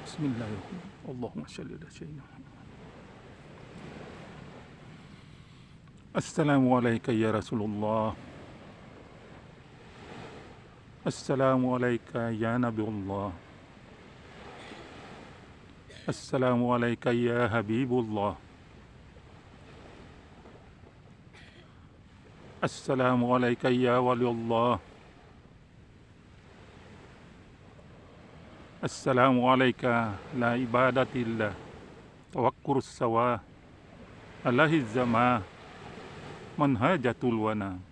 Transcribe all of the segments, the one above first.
Bismillahirrahmanirrahim. Allahumma shalli ala sayyidina Muhammad. Assalamualaikum ya Rasulullah. Assalamualaikum ya Nabiullah. Assalamualaikum ya Habibullah. Assalamualaikum ya Waliullah. Assalamualaikum la ibadatillah. Tawakkurus sawa. Alahi zama. Manhajatul wana.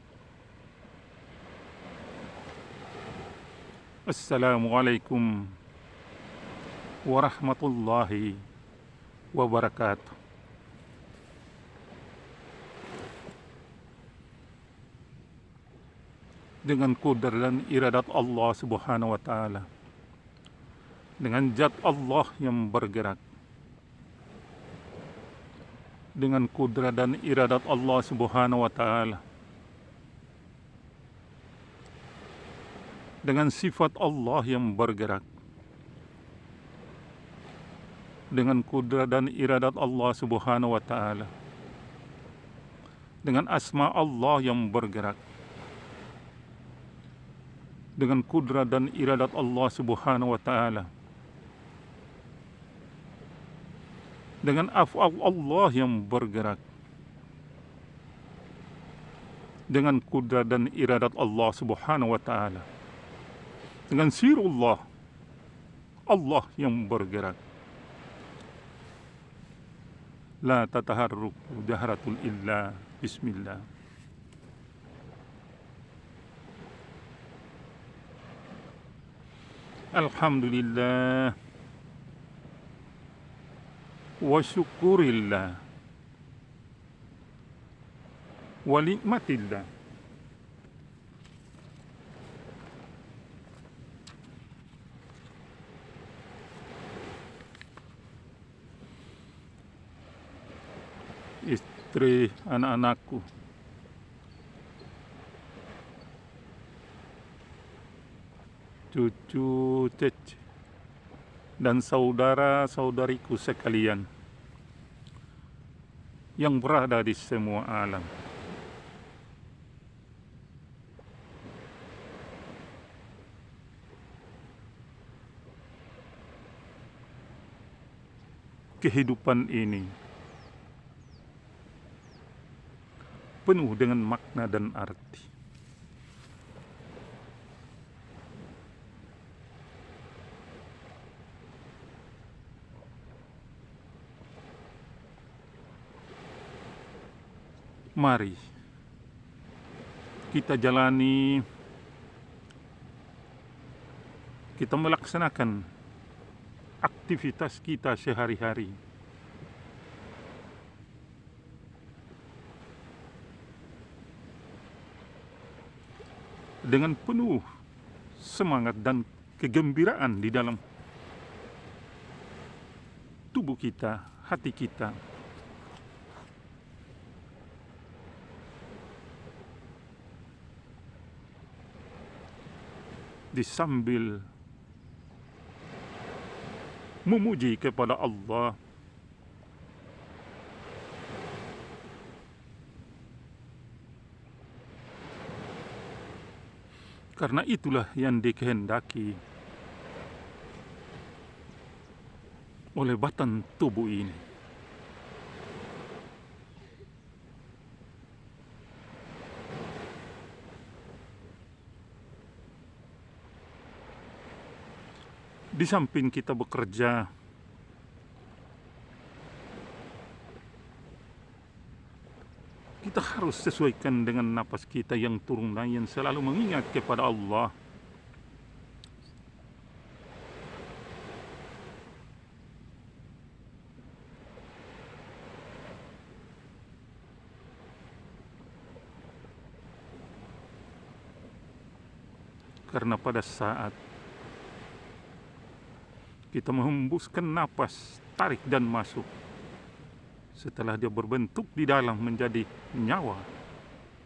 Assalamualaikum warahmatullahi wabarakatuh. Dengan qudar dan iradat Allah subhanahu wa ta'ala, dengan zat Allah yang bergerak, dengan qudrat dan iradat Allah subhanahu wa ta'ala, dengan sifat Allah yang bergerak, dengan qudrat dan iradat Allah subhanahu wa ta'ala, dengan asma Allah yang bergerak, dengan qudrat dan iradat Allah subhanahu wa ta'ala, dengan af'al Allah yang bergerak, dengan qudrat dan iradat Allah subhanahu wa ta'ala, dengan sirullah Allah yang bergerak. La tataharruk jahratul illa bismillah. Alhamdulillah wa syukurillah wa nikmatillah. Istri, anak-anakku, cucu, cece, dan saudara-saudariku sekalian yang berada di semua alam. Kehidupan ini penuh dengan makna dan arti. Mari kita jalani, kita melaksanakan aktivitas kita sehari-hari dengan penuh semangat dan kegembiraan di dalam tubuh kita, hati kita. Disambil memuji kepada Allah, karena itulah yang dikehendaki oleh batang tubuh ini. Di samping kita bekerja, kita harus sesuaikan dengan napas kita yang turun dan yang selalu mengingat kepada Allah. Karena pada saat kita menghembuskan napas, tarik dan masuk, setelah dia berbentuk di dalam menjadi nyawa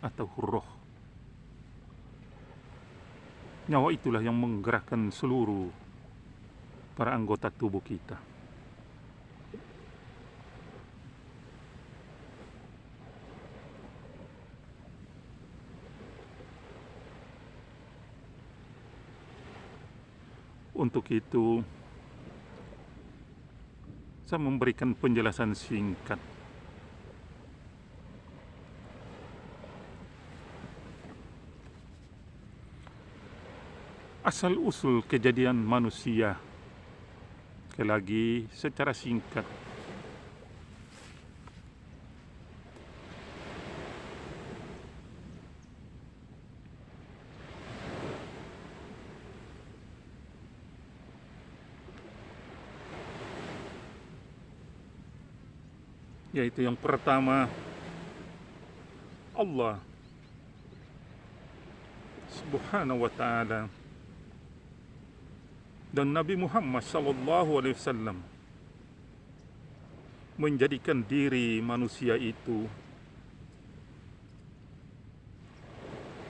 atau roh, nyawa itulah yang menggerakkan seluruh para anggota tubuh kita. Untuk itu, saya memberikan penjelasan singkat. Asal-usul kejadian manusia, sekali lagi secara singkat. Yaitu yang pertama, Allah Subhanahu wa ta'ala dan Nabi Muhammad SAW menjadikan diri manusia itu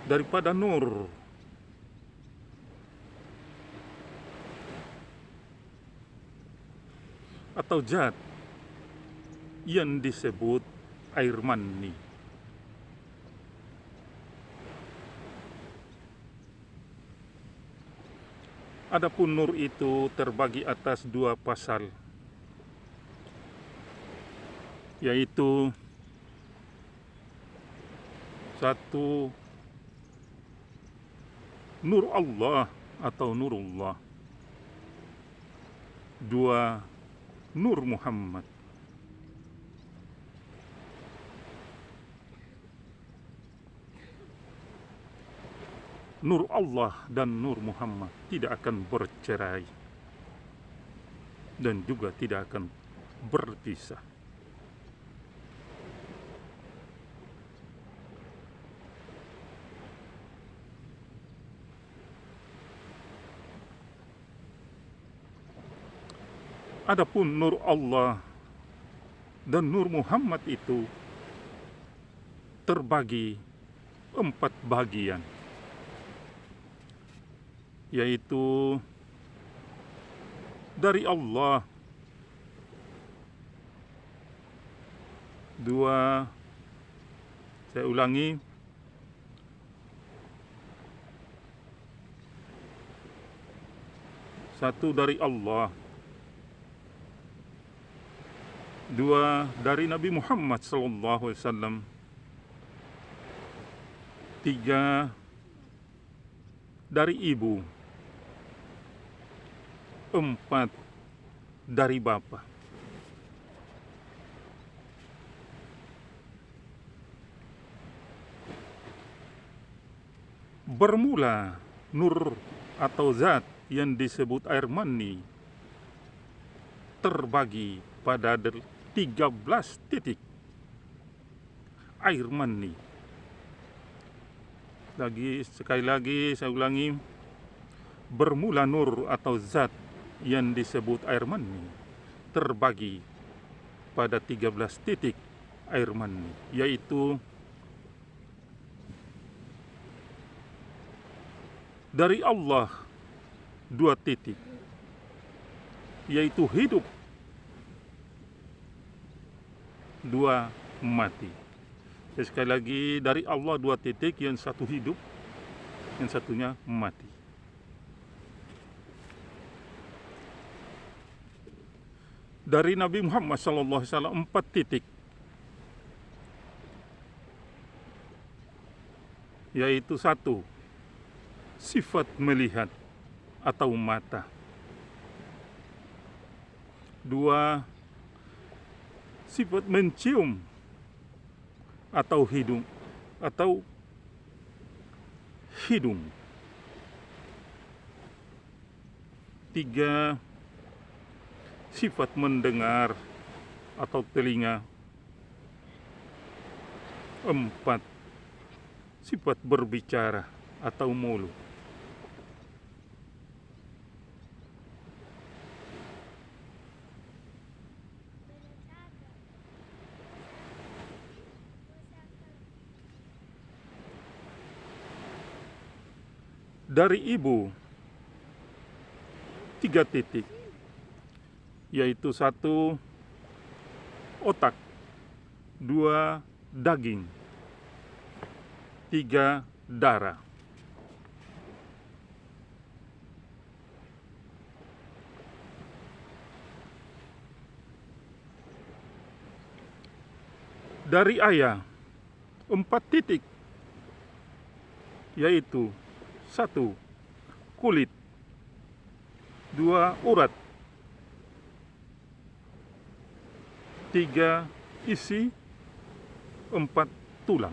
daripada nur atau zat yang disebut air mani. Adapun nur itu terbagi atas dua pasal, yaitu satu, nur Allah atau nurullah. Dua, nur Muhammad. Nur Allah dan Nur Muhammad tidak akan bercerai dan juga tidak akan berpisah. Adapun Nur Allah dan Nur Muhammad itu terbagi 4 bagian, yaitu dari Allah 2, saya ulangi, satu dari Allah, 2 dari Nabi Muhammad SAW, 3 dari ibu, 4 dari Bapa. Bermula nur atau zat yang disebut air mani terbagi pada 13 titik air mani. Sekali lagi saya ulangi, bermula nur atau zat yang disebut air mani terbagi pada 13 titik air mani, yaitu dari Allah 2 titik, yaitu hidup, 2 mati. Sekali lagi, dari Allah 2 titik, yang satu hidup, yang satunya mati. Dari Nabi Muhammad SAW 4 titik, yaitu 1, sifat melihat atau mata. 2, sifat mencium atau hidung. 3, sifat mendengar atau telinga. 4, sifat berbicara atau mulut. Dari ibu 3 titik, yaitu 1 otak, 2 daging, 3 darah. Dari ayah 4 titik, yaitu 1 kulit, 2 urat, 3 isi, 4 tulang.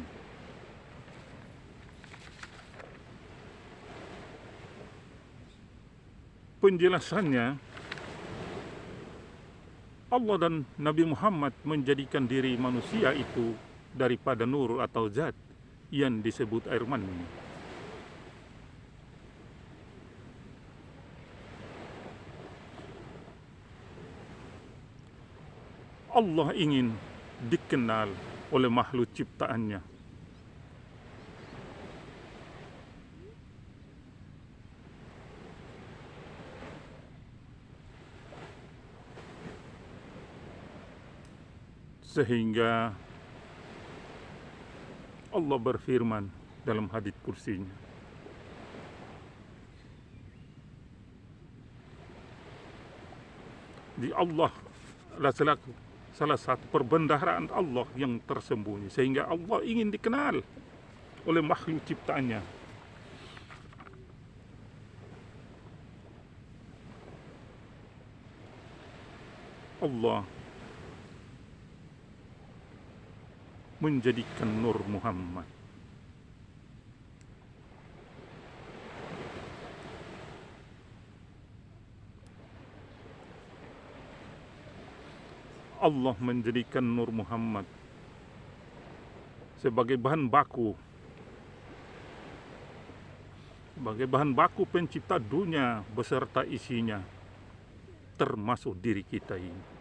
Penjelasannya, Allah dan Nabi Muhammad menjadikan diri manusia itu daripada nur atau zat yang disebut air mani. Allah ingin dikenal oleh makhluk ciptaannya. Sehingga Allah berfirman dalam hadits kursinya, di Allah adalah salah satu perbendaharaan Allah yang tersembunyi, sehingga Allah ingin dikenal oleh makhluk ciptaannya. Allah menjadikan Nur Muhammad Allah menjadikan Nur Muhammad sebagai bahan baku pencipta dunia beserta isinya, termasuk diri kita ini.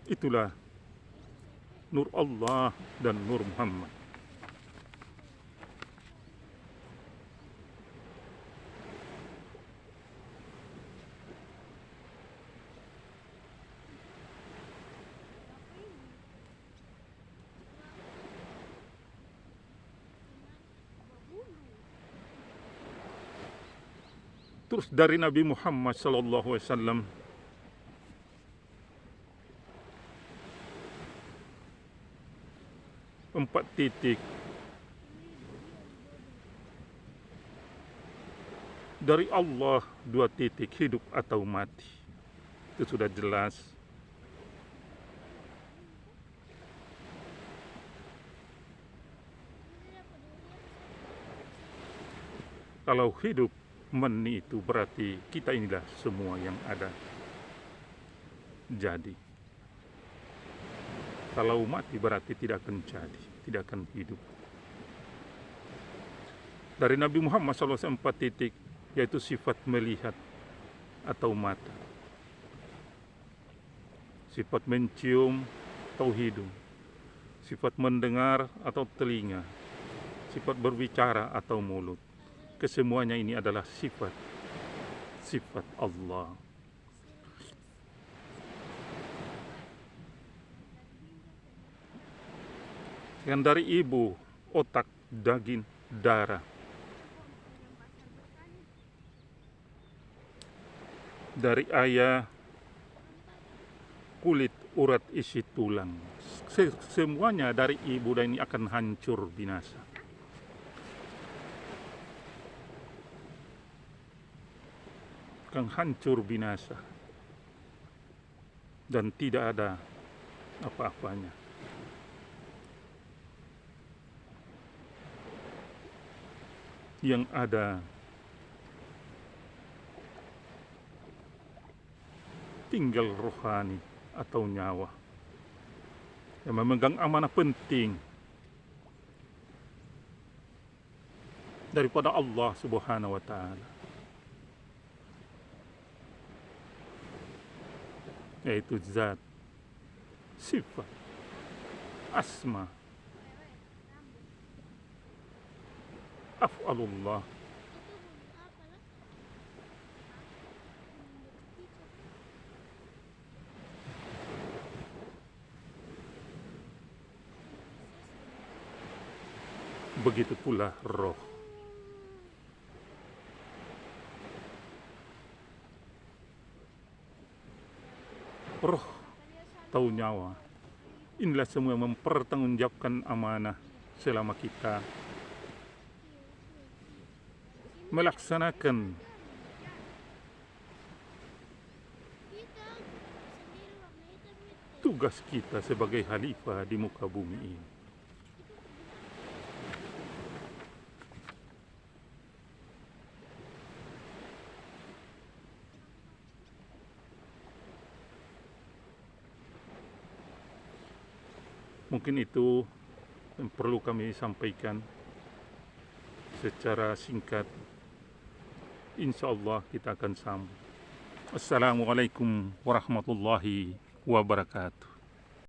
Itulah Nur Allah dan Nur Muhammad. Terus dari Nabi Muhammad SAW, empat titik. Dari Allah 2 titik, hidup atau mati. Itu sudah jelas. Kalau hidup meni itu berarti kita inilah semua yang ada. Jadi kalau mati berarti tidak akan jadi, tidak akan hidup. Dari Nabi Muhammad SAW 4 titik, yaitu sifat melihat atau mata, sifat mencium atau hidung, sifat mendengar atau telinga, sifat berbicara atau mulut. Kesemuanya ini adalah sifat Allah. Yang dari ibu, otak, daging, darah. Dari ayah, kulit, urat, isi tulang. Semuanya dari ibu dan ini akan hancur binasa. Akan hancur binasa. Dan tidak ada apa-apanya. Yang ada tinggal rohani atau nyawa yang memegang amanah penting daripada Allah Subhanahu wa Ta'ala. yaitu zat, sifat, asma, af'alullah. Begitu pula roh. Roh tahu nyawa. Inilah semua yang mempertanggungjawabkan amanah selama kita melaksanakan tugas kita sebagai khalifah di muka bumi ini. Mungkin itu yang perlu kami sampaikan secara singkat. Insya Allah kita akan sambung. Assalamualaikum warahmatullahi wabarakatuh.